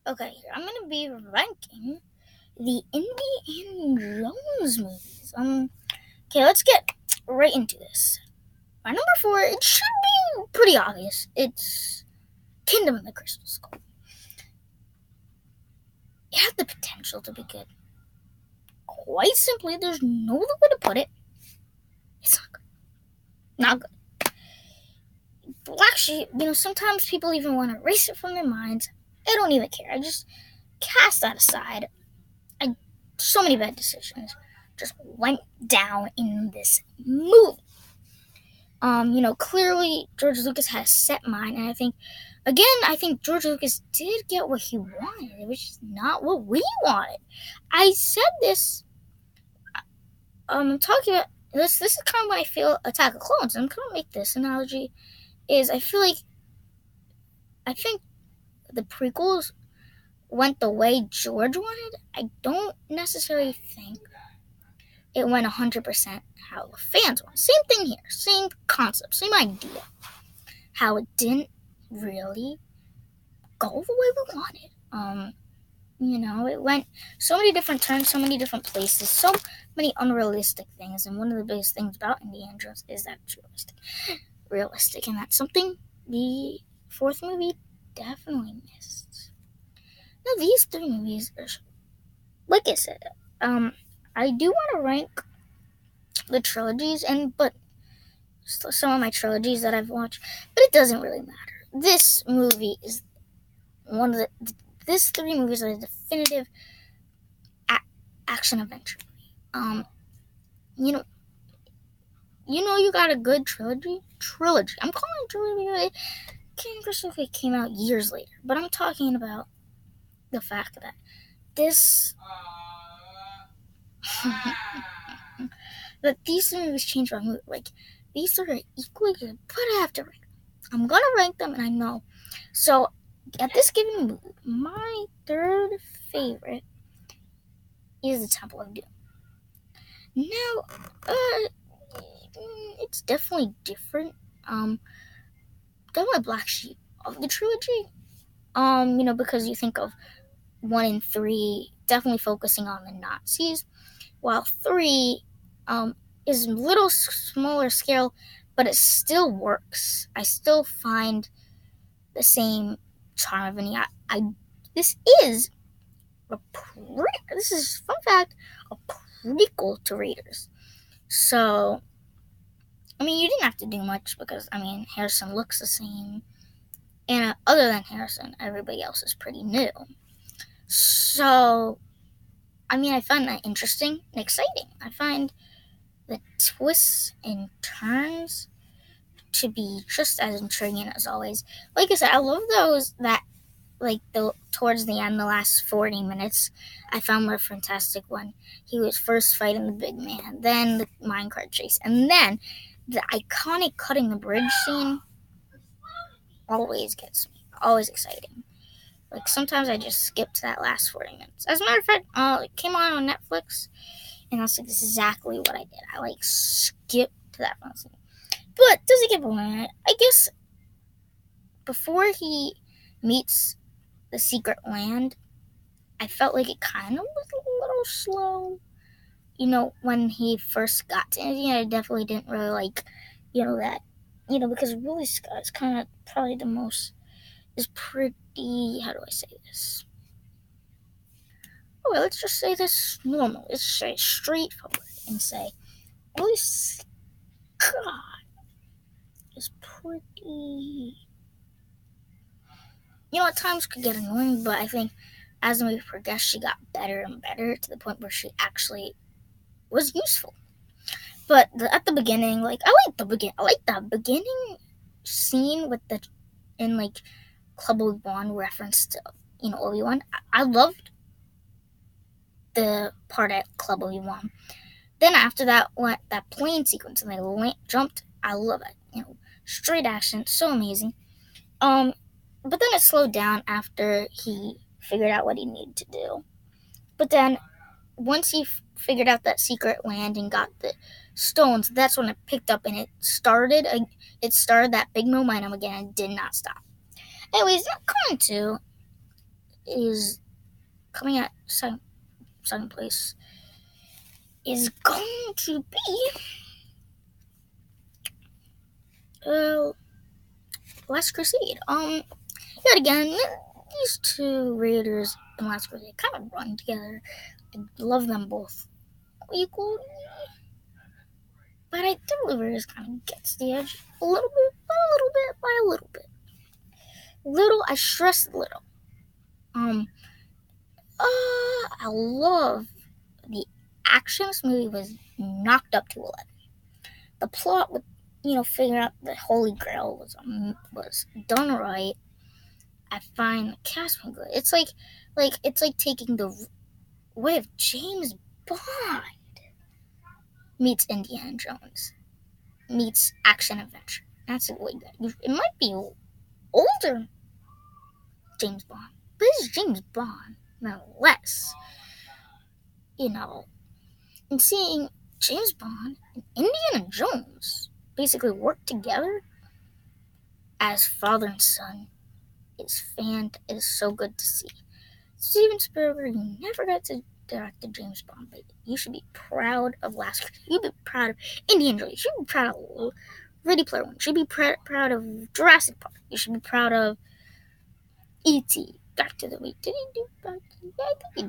Okay, here I'm gonna be ranking the Indiana Jones movies. Okay, let's get right into this. My number four, it should be pretty obvious. It's Kingdom of the Crystal Skull. It had the potential to be good. Quite simply, there's no other way to put it. It's not good. Not good. Black Sheep, sometimes people even want to erase it from their minds. I don't even care. I just cast that aside. So many bad decisions just went down in this movie. Clearly George Lucas had a set mind, and I think George Lucas did get what he wanted. It was just not what we wanted. I said this. I'm talking about this. This is kind of when I feel Attack of Clones. I'm gonna make this analogy. I think the prequels went the way George wanted. I don't necessarily think it went 100% how the fans want. Same thing here. Same concept. Same idea. How it didn't really go the way we wanted. It went so many different turns, so many different places, so many unrealistic things. And one of the biggest things about Indiana Jones is that it's realistic, and that's something the fourth movie definitely missed. Now, these three movies are, like I said, I do want to rank the trilogies, but some of my trilogies that I've watched, but it doesn't really matter. This movie is one of this three movies are the definitive action adventure movie. You know, you got a good trilogy. I'm calling it trilogy. King Christopher came out years later, but I'm talking about the fact that this that these movies change my mood. Like, these are equally good, but I have to rank them. I'm gonna rank them, and I know. So at this given movie, my third favorite is the Temple of Doom. Now, it's definitely different. Definitely Black Sheep of the trilogy. Because you think of 1 and 3 definitely focusing on the Nazis, while 3 is a little smaller scale, but it still works. I still find the same charm of it. This is this is, fun fact, a prequel to Raiders. So, you didn't have to do much because, Harrison looks the same. And other than Harrison, everybody else is pretty new. So, I find that interesting and exciting. I find the twists and turns to be just as intriguing as always. Like I said, I love those that, towards the end, the last 40 minutes, I found more fantastic when he was first fighting the big man, then the minecart chase, and then the iconic cutting the bridge scene always gets me. Always exciting. Like, sometimes I just skip to that last 40 minutes. As a matter of fact, it came on Netflix, and that's exactly what I did. I, skipped to that final scene. But does it get boring? I guess before he meets the secret land, I felt like it kind of was a little slow. When he first got to India, I definitely didn't really like, that, because Willie Scott is kind of probably is pretty, how do I say this? Okay, let's just say this normal. Let's say straightforward and say, Willie Scott is pretty, at times could get annoying, but I think as the movie progressed, she got better and better to the point where she actually was useful. But at the beginning, I like the beginning scene with Club Obi-Wan reference to Obi-Wan. I loved the part at Club Obi-Wan. Then after that, that plane sequence and they jumped. I love it. Straight action, so amazing. But then it slowed down after he figured out what he needed to do. But then once he figured out that secret land and got the stones, that's when it picked up and it started that big momentum again and did not stop. Anyways, not going to is coming at second place is going to be Last Crusade. Yet again, these two Raiders and Last Crusade kind of run together. I love them both equally, but I think the Raiders kind of gets the edge a little bit, by a little bit. Little, I stress little. I love the action. This movie was knocked up to 11. The plot with, figuring out the Holy Grail was done right. I find the cast was good. It's like taking the way of James Bond meets Indiana Jones meets action adventure. That's really good. It might be older James Bond, but it's James Bond nonetheless. And seeing James Bond and Indiana Jones basically work together as father and son is so good to see. Steven Spielberg never got to direct a James Bond, but you should be proud of Last Crusade. You should be proud of Indiana Jones. You should be proud of Ready Player One. You should be proud of Jurassic Park. You should be proud of E.T. Back to the Week. Did he do Back to the Week? I think he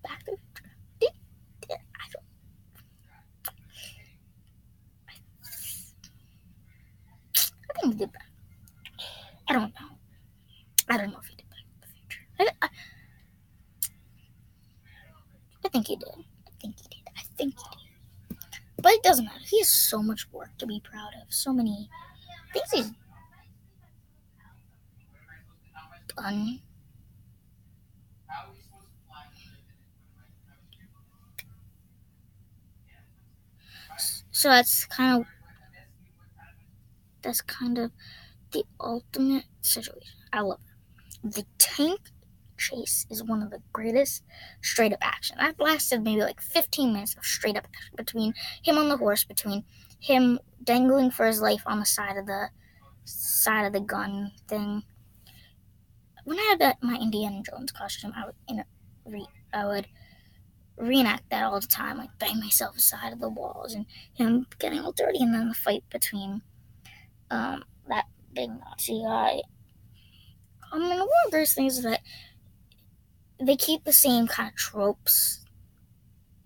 Back to the Future. I think he did that. I don't know. I don't know if he did Back to the Future. I think he did. But it doesn't matter. He has so much work to be proud of. So many things he's done. So that's kind of the ultimate situation. I love it. The tank chase is one of the greatest straight up action. That lasted maybe like 15 minutes of straight up action between him on the horse, between him dangling for his life on the side of the gun thing. When I had my Indiana Jones costume, I would reenact that all the time, like bang myself aside of the walls and him getting all dirty, and then the fight between that big Nazi guy. And one of those things is that they keep the same kind of tropes,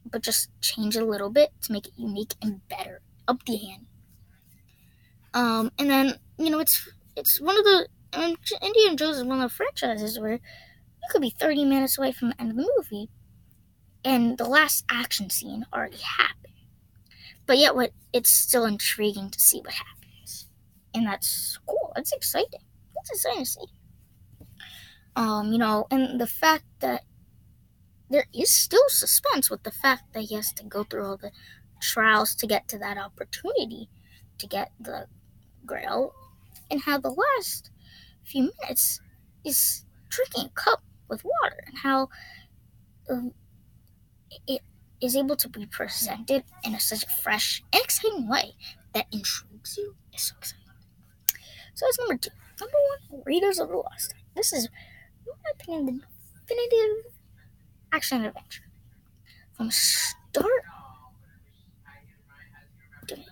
but just change it a little bit to make it unique and better, up the ante. And then it's one of the Indiana Jones is one of the franchises where you could be 30 minutes away from the end of the movie, and the last action scene already happened. But yet, it's still intriguing to see what happens, and that's cool. That's exciting. That's exciting to see. And the fact that there is still suspense with the fact that he has to go through all the trials to get to that opportunity to get the Grail, and how the last few minutes is drinking a cup with water, and how it is able to be presented in such a fresh and exciting way that intrigues you. Is so exciting. So that's number 2. Number 1, Raiders of the Lost Ark. This is, in my opinion, the definitive action adventure. From start to finish.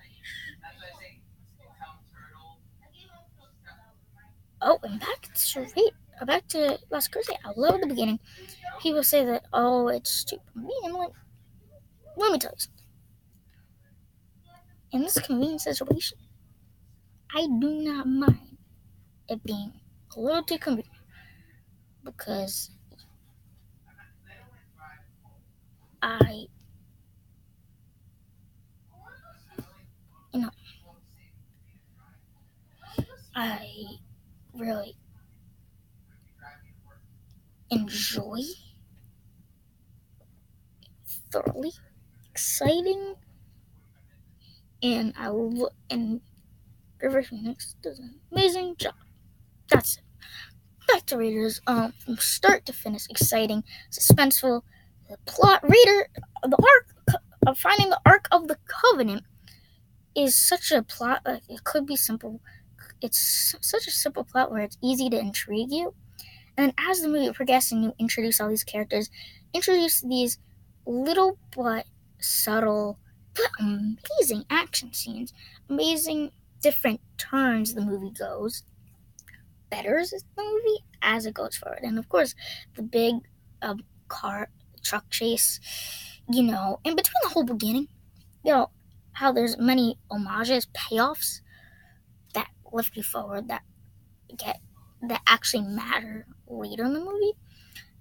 Oh, and back to Last Crusade. I love the beginning. People say that, it's too convenient. Let me tell you something. In this convenient situation, I do not mind it being a little too convenient, because I really enjoy, thoroughly exciting, and River Phoenix does an amazing job. That's it. Back to Raiders. From start to finish, exciting, suspenseful. The plot, Raider, the arc of finding the Ark of the Covenant is such a plot. It could be simple. It's such a simple plot where it's easy to intrigue you. And then as the movie progresses and you introduce all these characters, introduce these little but subtle but amazing action scenes, amazing different turns the movie goes, betters the movie as it goes forward. And of course, the big car truck chase, in between the whole beginning, how there's many homages, payoffs that lift you forward, get that actually matter later in the movie.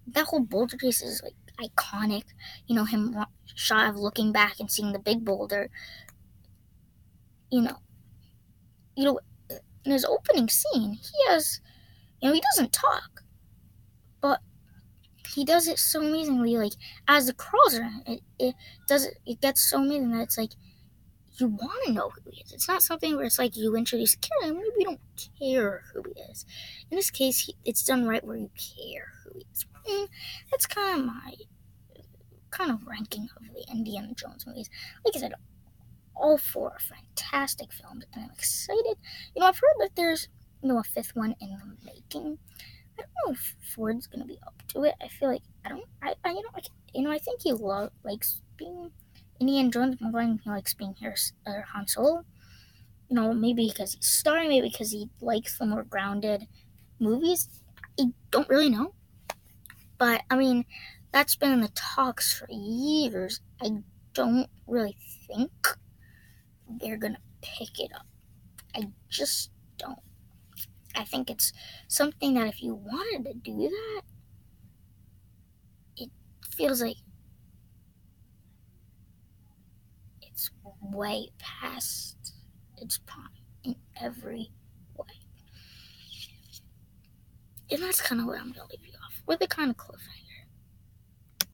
That whole boulder chase is like iconic. Him shot of looking back and seeing the big boulder. You know, you know, in his opening scene, he doesn't talk, but he does it so amazingly. Like as the crawls around, it does it. It gets so amazing that it's like you want to know who he is. It's not something where it's like you introduce a character and maybe you don't care who he is. In this case, it's done right where you care who he is. That's kind of my ranking of the Indiana Jones movies. Like I said, all four are fantastic films, and I'm excited. I've heard that there's a fifth one in the making. I don't know if Ford's gonna be up to it. I feel like I think he likes being Indiana Jones more than he likes being Han Solo. Maybe because he's starring, maybe because he likes the more grounded movies. I don't really know. But, that's been in the talks for years. I don't really think they're going to pick it up. I just don't. I think it's something that if you wanted to do that, it feels like it's way past its prime in every way. And that's kind of where I'm going to leave you off with a kind of cliffhanger.